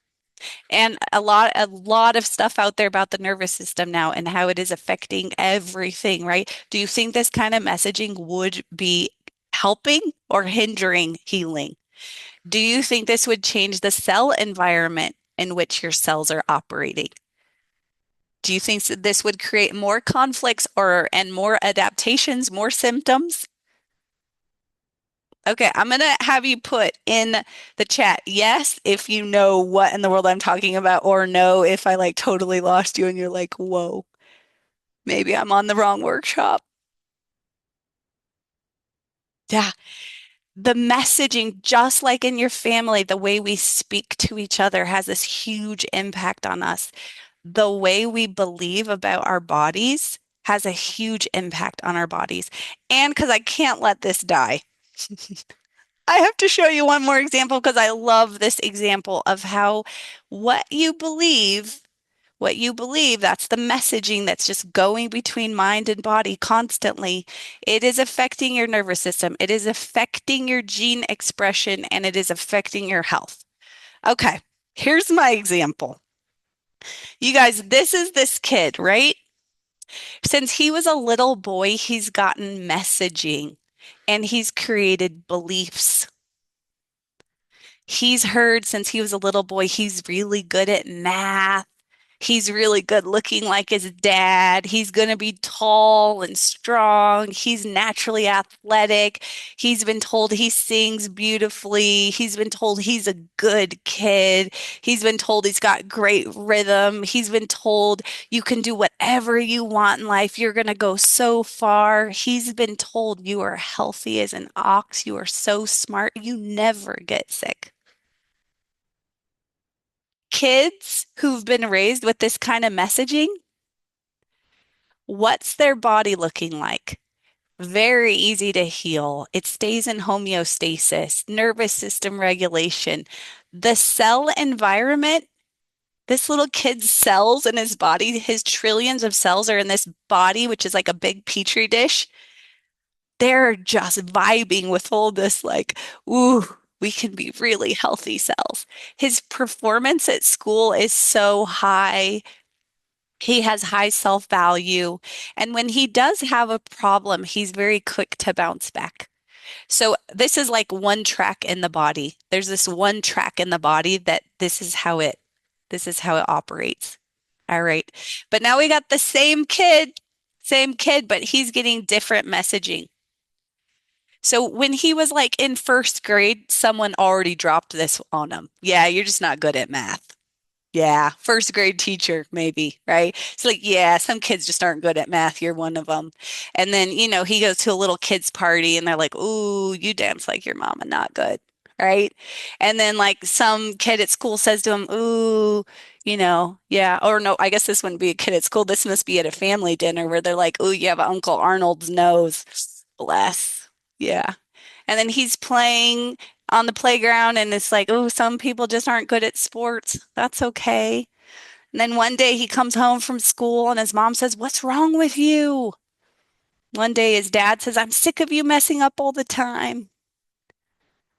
And a lot of stuff out there about the nervous system now and how it is affecting everything, right? Do you think this kind of messaging would be helping or hindering healing? Do you think this would change the cell environment in which your cells are operating? Do you think that this would create more conflicts and more adaptations, more symptoms? Okay, I'm gonna have you put in the chat, yes, if you know what in the world I'm talking about, or no, if I like totally lost you and you're like, whoa, maybe I'm on the wrong workshop. Yeah, the messaging, just like in your family, the way we speak to each other has this huge impact on us. The way we believe about our bodies has a huge impact on our bodies. And because I can't let this die. I have to show you one more example because I love this example of how what you believe, that's the messaging that's just going between mind and body constantly. It is affecting your nervous system. It is affecting your gene expression and it is affecting your health. Okay, here's my example. You guys, this is this kid, right? Since he was a little boy, he's gotten messaging and he's created beliefs. He's heard since he was a little boy, he's really good at math. He's really good looking like his dad. He's going to be tall and strong. He's naturally athletic. He's been told he sings beautifully. He's been told he's a good kid. He's been told he's got great rhythm. He's been told you can do whatever you want in life. You're going to go so far. He's been told you are healthy as an ox. You are so smart. You never get sick. Kids who've been raised with this kind of messaging, what's their body looking like? Very easy to heal. It stays in homeostasis, nervous system regulation. The cell environment, this little kid's cells in his body, his trillions of cells are in this body, which is like a big petri dish. They're just vibing with all this, like, ooh, we can be really healthy cells. His performance at school is so high. He has high self-value. And when he does have a problem, he's very quick to bounce back. So this is like one track in the body. There's this one track in the body that this is how it operates. All right. But now we got the same kid, but he's getting different messaging. So when he was like in first grade, someone already dropped this on him. Yeah, you're just not good at math. Yeah, first grade teacher, maybe, right? It's like, yeah, some kids just aren't good at math. You're one of them. And then, he goes to a little kids' party and they're like, ooh, you dance like your mama, not good, right? And then, like, some kid at school says to him, ooh, yeah, or no, I guess this wouldn't be a kid at school. This must be at a family dinner where they're like, ooh, you have Uncle Arnold's nose. Bless. Yeah. And then he's playing on the playground and it's like, oh, some people just aren't good at sports. That's okay. And then one day he comes home from school and his mom says, what's wrong with you? One day his dad says, I'm sick of you messing up all the time.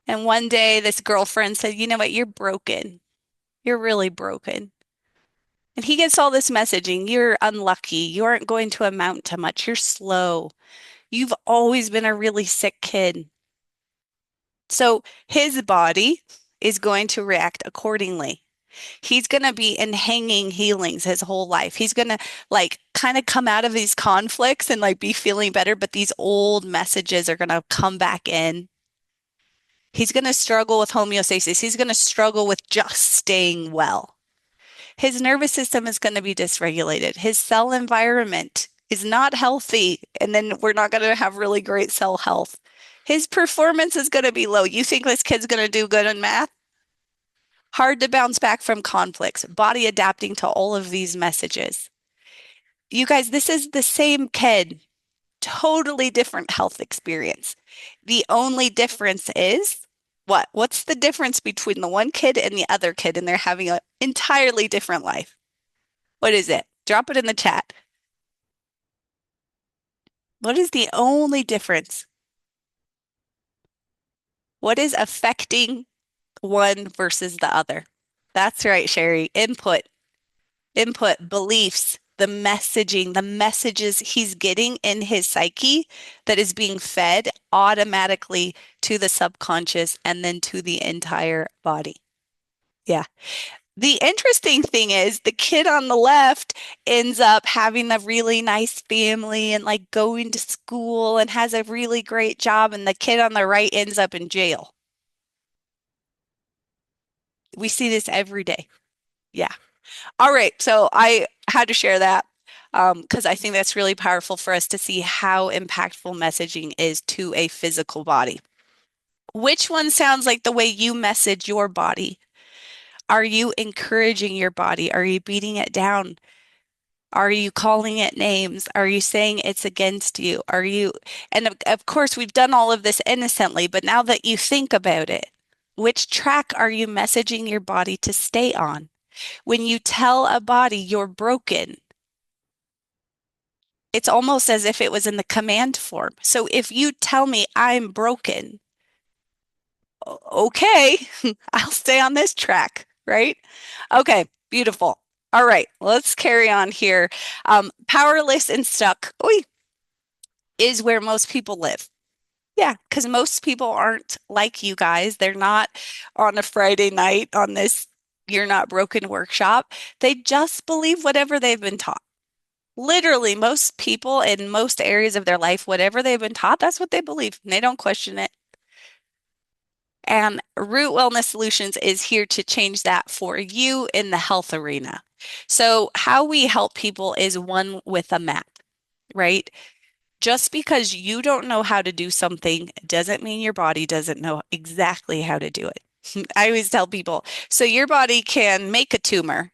And one day this girlfriend said, you know what? You're broken. You're really broken. And he gets all this messaging. You're unlucky. You aren't going to amount to much. You're slow. You've always been a really sick kid. So his body is going to react accordingly. He's going to be in hanging healings his whole life. He's going to like kind of come out of these conflicts and like be feeling better, but these old messages are going to come back in. He's going to struggle with homeostasis. He's going to struggle with just staying well. His nervous system is going to be dysregulated. His cell environment is not healthy, and then we're not going to have really great cell health. His performance is going to be low. You think this kid's going to do good in math? Hard to bounce back from conflicts, body adapting to all of these messages. You guys, this is the same kid, totally different health experience. The only difference is what? What's the difference between the one kid and the other kid? And they're having an entirely different life. What is it? Drop it in the chat. What is the only difference? What is affecting one versus the other? That's right, Sherry. Input, beliefs, the messaging, the messages he's getting in his psyche that is being fed automatically to the subconscious and then to the entire body. Yeah. The interesting thing is the kid on the left ends up having a really nice family and like going to school and has a really great job, and the kid on the right ends up in jail. We see this every day. Yeah. All right, so I had to share that because I think that's really powerful for us to see how impactful messaging is to a physical body. Which one sounds like the way you message your body? Are you encouraging your body? Are you beating it down? Are you calling it names? Are you saying it's against you? And of course, we've done all of this innocently, but now that you think about it, which track are you messaging your body to stay on? When you tell a body you're broken, it's almost as if it was in the command form. So if you tell me I'm broken, okay, I'll stay on this track, right? Okay, beautiful. All right, let's carry on here. Powerless and stuck, is where most people live. Yeah, because most people aren't like you guys. They're not on a Friday night on this You're Not Broken workshop, they just believe whatever they've been taught. Literally, most people in most areas of their life, whatever they've been taught, that's what they believe. And they don't question it. And Root Wellness Solutions is here to change that for you in the health arena. So, how we help people is one with a map, right? Just because you don't know how to do something doesn't mean your body doesn't know exactly how to do it. I always tell people, so your body can make a tumor,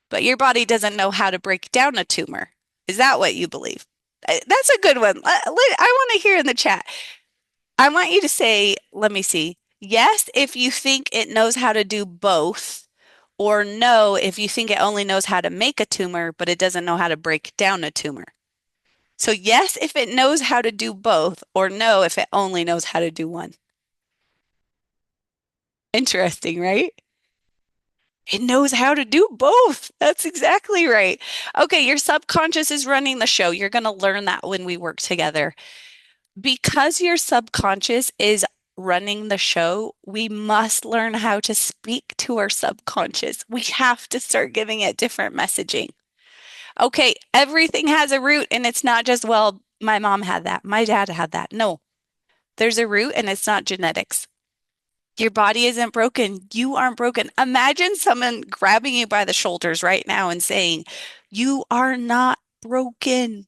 but your body doesn't know how to break down a tumor. Is that what you believe? That's a good one. I want to hear in the chat. I want you to say, let me see. Yes, if you think it knows how to do both, or no, if you think it only knows how to make a tumor, but it doesn't know how to break down a tumor. So, yes, if it knows how to do both, or no, if it only knows how to do one. Interesting, right? It knows how to do both. That's exactly right. Okay, your subconscious is running the show. You're going to learn that when we work together. Because your subconscious is running the show, we must learn how to speak to our subconscious. We have to start giving it different messaging. Okay, everything has a root, and it's not just, well, my mom had that, my dad had that. No, there's a root, and it's not genetics. Your body isn't broken. You aren't broken. Imagine someone grabbing you by the shoulders right now and saying, you are not broken.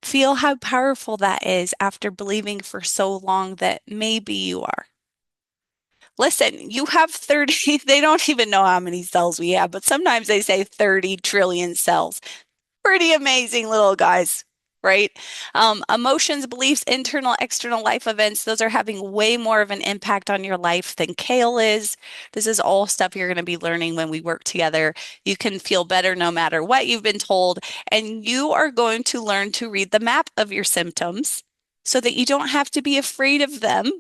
Feel how powerful that is after believing for so long that maybe you are. Listen, you have 30, they don't even know how many cells we have, but sometimes they say 30 trillion cells. Pretty amazing little guys, right? Emotions, beliefs, internal, external life events, those are having way more of an impact on your life than kale is. This is all stuff you're going to be learning when we work together. You can feel better no matter what you've been told, and you are going to learn to read the map of your symptoms so that you don't have to be afraid of them,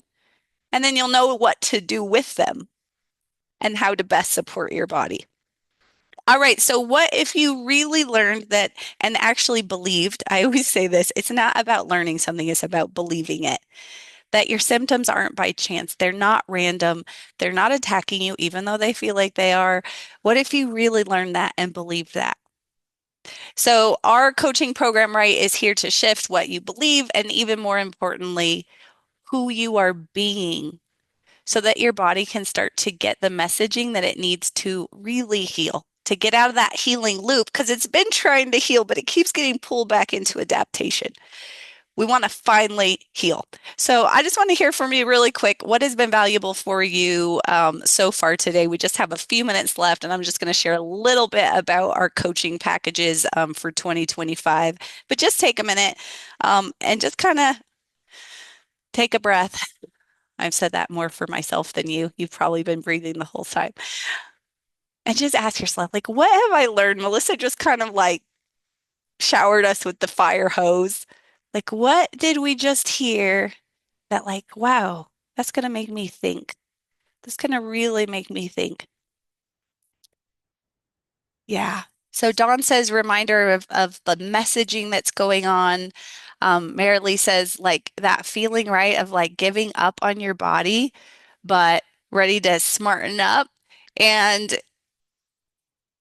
and then you'll know what to do with them and how to best support your body. All right, so what if you really learned that and actually believed? I always say this, it's not about learning something, it's about believing it. That your symptoms aren't by chance, they're not random, they're not attacking you, even though they feel like they are. What if you really learned that and believed that? So, our coaching program, right, is here to shift what you believe and even more importantly, who you are being so that your body can start to get the messaging that it needs to really heal, to get out of that healing loop because it's been trying to heal, but it keeps getting pulled back into adaptation. We want to finally heal. So I just want to hear from you really quick. What has been valuable for you so far today? We just have a few minutes left, and I'm just going to share a little bit about our coaching packages for 2025. But just take a minute and just kind of take a breath. I've said that more for myself than you. You've probably been breathing the whole time. And just ask yourself, like, what have I learned? Melissa just kind of like showered us with the fire hose. Like, what did we just hear that, like, wow, that's going to make me think. That's going to really make me think. Yeah. So Dawn says reminder of the messaging that's going on. Marilee says like that feeling, right, of like giving up on your body, but ready to smarten up. And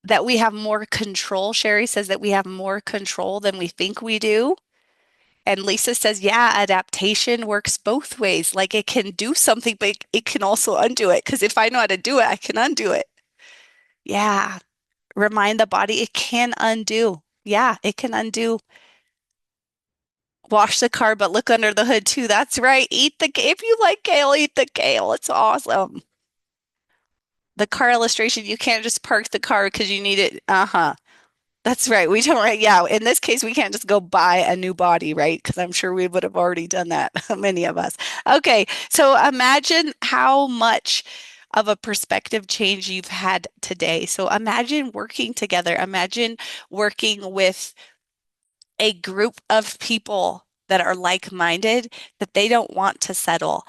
that we have more control. Sherry says that we have more control than we think we do. And Lisa says, yeah, adaptation works both ways. Like it can do something, but it can also undo it. Because if I know how to do it, I can undo it. Yeah. Remind the body it can undo. Yeah, it can undo. Wash the car, but look under the hood too. That's right. If you like kale, eat the kale. It's awesome. The car illustration, you can't just park the car because you need it. Uh-huh. That's right. We don't, right? Yeah. In this case, we can't just go buy a new body, right? Because I'm sure we would have already done that, many of us. Okay. So imagine how much of a perspective change you've had today. So imagine working together. Imagine working with a group of people that are like-minded, that they don't want to settle.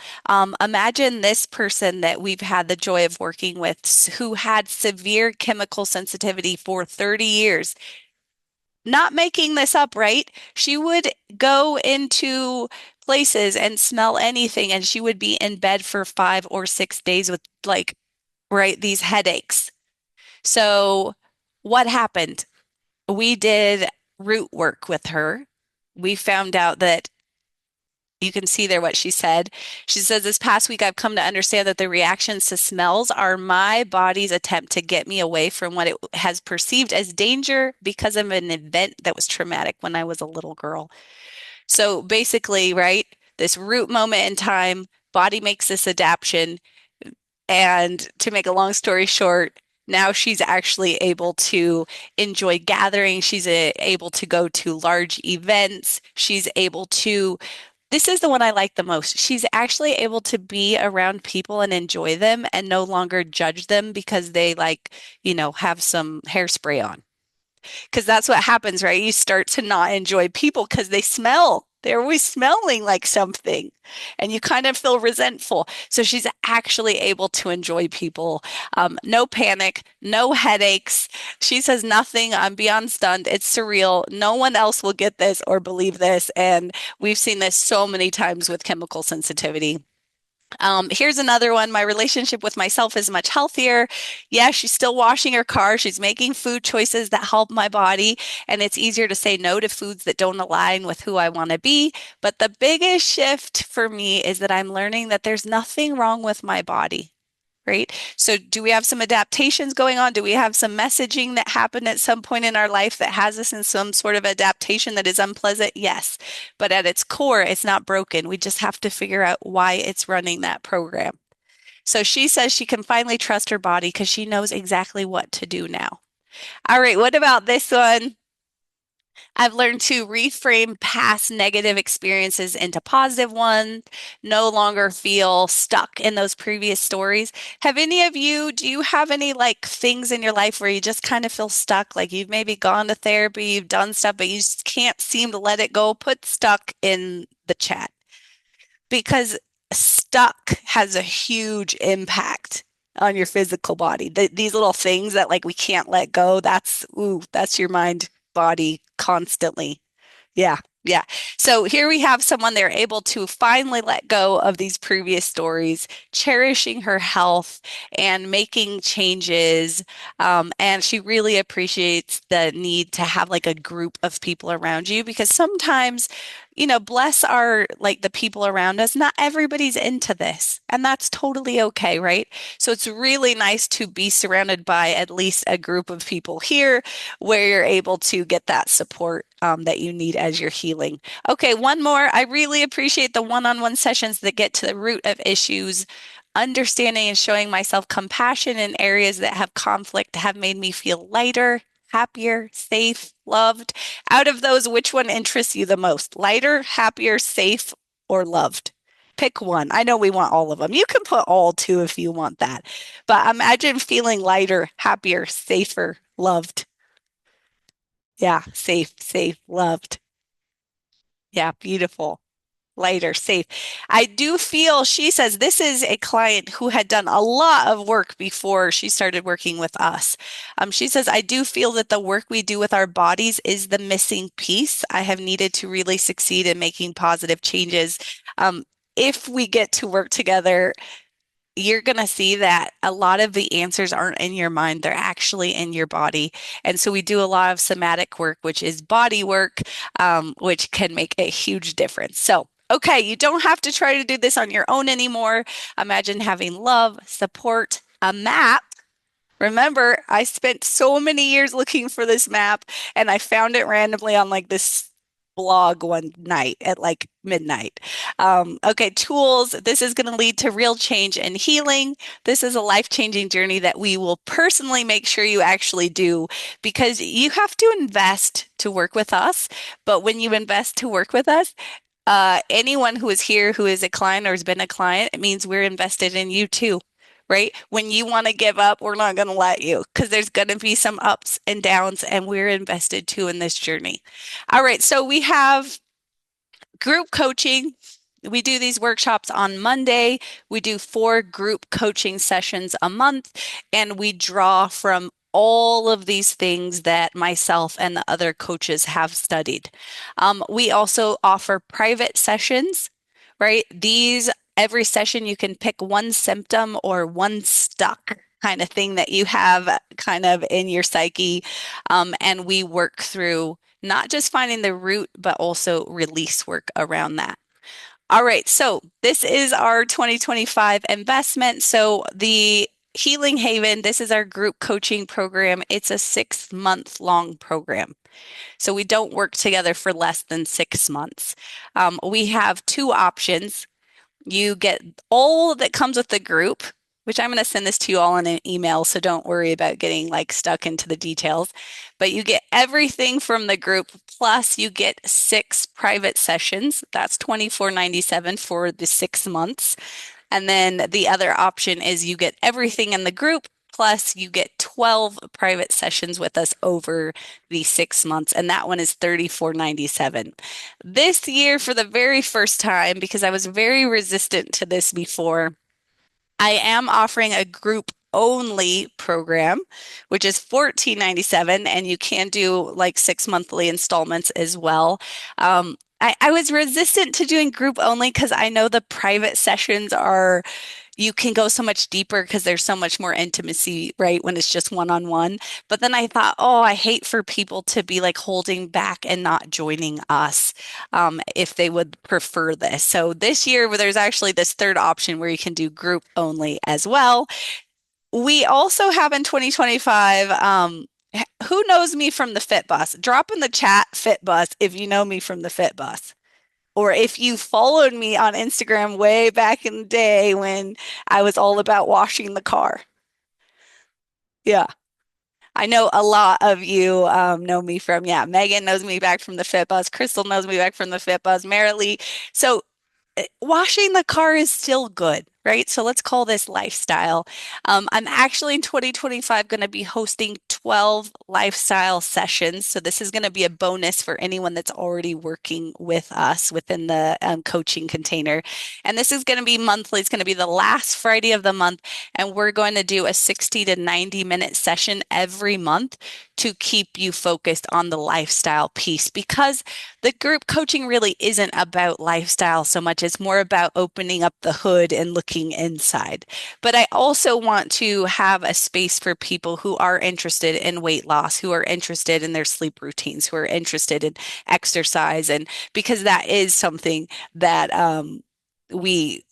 Imagine this person that we've had the joy of working with who had severe chemical sensitivity for 30 years. Not making this up, right? She would go into places and smell anything, and she would be in bed for 5 or 6 days with like right? These headaches. So what happened? We did root work with her. We found out that you can see there what she said. She says, this past week, I've come to understand that the reactions to smells are my body's attempt to get me away from what it has perceived as danger because of an event that was traumatic when I was a little girl. So basically, right, this root moment in time, body makes this adaptation. And to make a long story short, now she's actually able to enjoy gathering. She's able to go to large events. She's able to, this is the one I like the most. She's actually able to be around people and enjoy them and no longer judge them because they have some hairspray on. Because that's what happens, right? You start to not enjoy people because they smell. They're always smelling like something, and you kind of feel resentful. So she's actually able to enjoy people. No panic, no headaches. She says nothing. I'm beyond stunned. It's surreal. No one else will get this or believe this. And we've seen this so many times with chemical sensitivity. Here's another one. My relationship with myself is much healthier. Yeah, she's still washing her car. She's making food choices that help my body, and it's easier to say no to foods that don't align with who I want to be. But the biggest shift for me is that I'm learning that there's nothing wrong with my body. Right? So, do we have some adaptations going on? Do we have some messaging that happened at some point in our life that has us in some sort of adaptation that is unpleasant? Yes. But at its core, it's not broken. We just have to figure out why it's running that program. So, she says she can finally trust her body because she knows exactly what to do now. All right, what about this one? I've learned to reframe past negative experiences into positive ones, no longer feel stuck in those previous stories. Have any of you, do you have any like things in your life where you just kind of feel stuck? Like you've maybe gone to therapy, you've done stuff, but you just can't seem to let it go? Put stuck in the chat because stuck has a huge impact on your physical body. These little things that like we can't let go, that's your mind body constantly. Yeah, yeah. So here we have someone they're able to finally let go of these previous stories, cherishing her health and making changes. And she really appreciates the need to have like a group of people around you because sometimes, bless our like the people around us, not everybody's into this, and that's totally okay, right? So it's really nice to be surrounded by at least a group of people here where you're able to get that support that you need as you're healing. Okay, one more. I really appreciate the one-on-one sessions that get to the root of issues. Understanding and showing myself compassion in areas that have conflict have made me feel lighter, happier, safe, loved. Out of those, which one interests you the most? Lighter, happier, safe, or loved? Pick one. I know we want all of them. You can put all two if you want that. But imagine feeling lighter, happier, safer, loved. Yeah, safe, safe, loved. Yeah, beautiful. Lighter, safe. I do feel, she says, this is a client who had done a lot of work before she started working with us. She says, I do feel that the work we do with our bodies is the missing piece. I have needed to really succeed in making positive changes. Um, if we get to work together, you're going to see that a lot of the answers aren't in your mind, they're actually in your body. And so we do a lot of somatic work, which is body work, which can make a huge difference. So, okay, you don't have to try to do this on your own anymore. Imagine having love, support, a map. Remember, I spent so many years looking for this map and I found it randomly on like this blog one night at like midnight. Okay, tools. This is going to lead to real change and healing. This is a life-changing journey that we will personally make sure you actually do because you have to invest to work with us. But when you invest to work with us, anyone who is here who is a client or has been a client, it means we're invested in you too, right? When you want to give up, we're not going to let you because there's going to be some ups and downs, and we're invested too in this journey. All right, so we have group coaching. We do these workshops on Monday. We do 4 group coaching sessions a month, and we draw from all of these things that myself and the other coaches have studied. We also offer private sessions, right? Every session you can pick one symptom or one stuck kind of thing that you have kind of in your psyche. And we work through not just finding the root, but also release work around that. All right, so this is our 2025 investment. So the Healing Haven, this is our group coaching program. It's a 6 month long program. So we don't work together for less than 6 months. We have two options. You get all that comes with the group, which I'm going to send this to you all in an email, so don't worry about getting like stuck into the details. But you get everything from the group, plus you get 6 private sessions. That's $24.97 for the 6 months. And then the other option is you get everything in the group, plus you get 12 private sessions with us over the 6 months. And that one is $34.97. This year, for the very first time, because I was very resistant to this before, I am offering a group only program, which is $14.97, and you can do like 6 monthly installments as well. I was resistant to doing group only because I know the private sessions are, you can go so much deeper because there's so much more intimacy, right? When it's just one on one. But then I thought, oh, I hate for people to be like holding back and not joining us if they would prefer this. So this year, where there's actually this third option where you can do group only as well. We also have in 2025, who knows me from the Fit Bus? Drop in the chat Fit Bus if you know me from the Fit Bus. Or if you followed me on Instagram way back in the day when I was all about washing the car. Yeah. I know a lot of you know me from, yeah, Megan knows me back from the Fit Bus. Crystal knows me back from the Fit Bus. Marilee. So washing the car is still good, right? So let's call this lifestyle. I'm actually in 2025 going to be hosting 12 lifestyle sessions. So this is going to be a bonus for anyone that's already working with us within the coaching container. And this is going to be monthly. It's going to be the last Friday of the month. And we're going to do a 60 to 90-minute session every month to keep you focused on the lifestyle piece because the group coaching really isn't about lifestyle so much. It's more about opening up the hood and looking inside. But I also want to have a space for people who are interested in weight loss, who are interested in their sleep routines, who are interested in exercise. And because that is something that we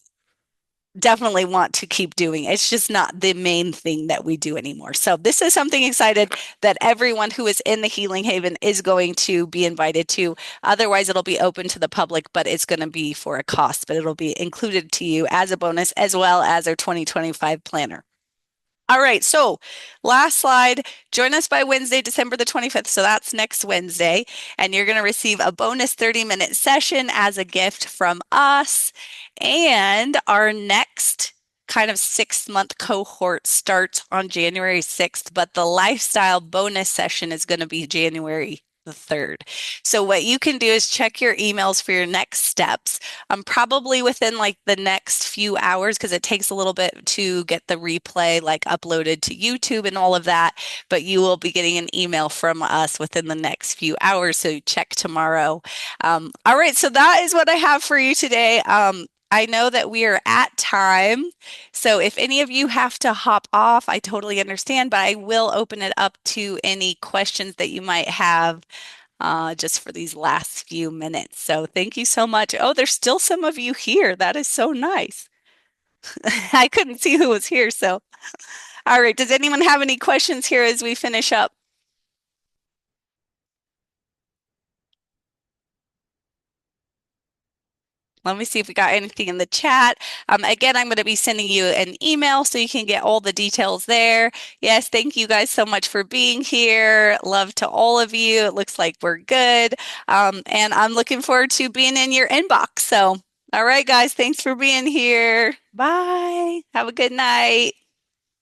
definitely want to keep doing. It's just not the main thing that we do anymore. So this is something excited that everyone who is in the Healing Haven is going to be invited to. Otherwise, it'll be open to the public, but it's going to be for a cost, but it'll be included to you as a bonus as well as our 2025 planner. All right, so last slide. Join us by Wednesday, December the 25th. So that's next Wednesday. And you're going to receive a bonus 30-minute session as a gift from us. And our next kind of 6 month cohort starts on January 6th, but the lifestyle bonus session is going to be January the 3rd. So what you can do is check your emails for your next steps. Probably within like the next few hours because it takes a little bit to get the replay like uploaded to YouTube and all of that. But you will be getting an email from us within the next few hours. So check tomorrow. All right, so that is what I have for you today. I know that we are at time. So if any of you have to hop off, I totally understand, but I will open it up to any questions that you might have just for these last few minutes. So thank you so much. Oh, there's still some of you here. That is so nice. I couldn't see who was here. So, all right. Does anyone have any questions here as we finish up? Let me see if we got anything in the chat. Again, I'm going to be sending you an email so you can get all the details there. Yes, thank you guys so much for being here. Love to all of you. It looks like we're good. And I'm looking forward to being in your inbox. So, all right, guys, thanks for being here. Bye. Have a good night.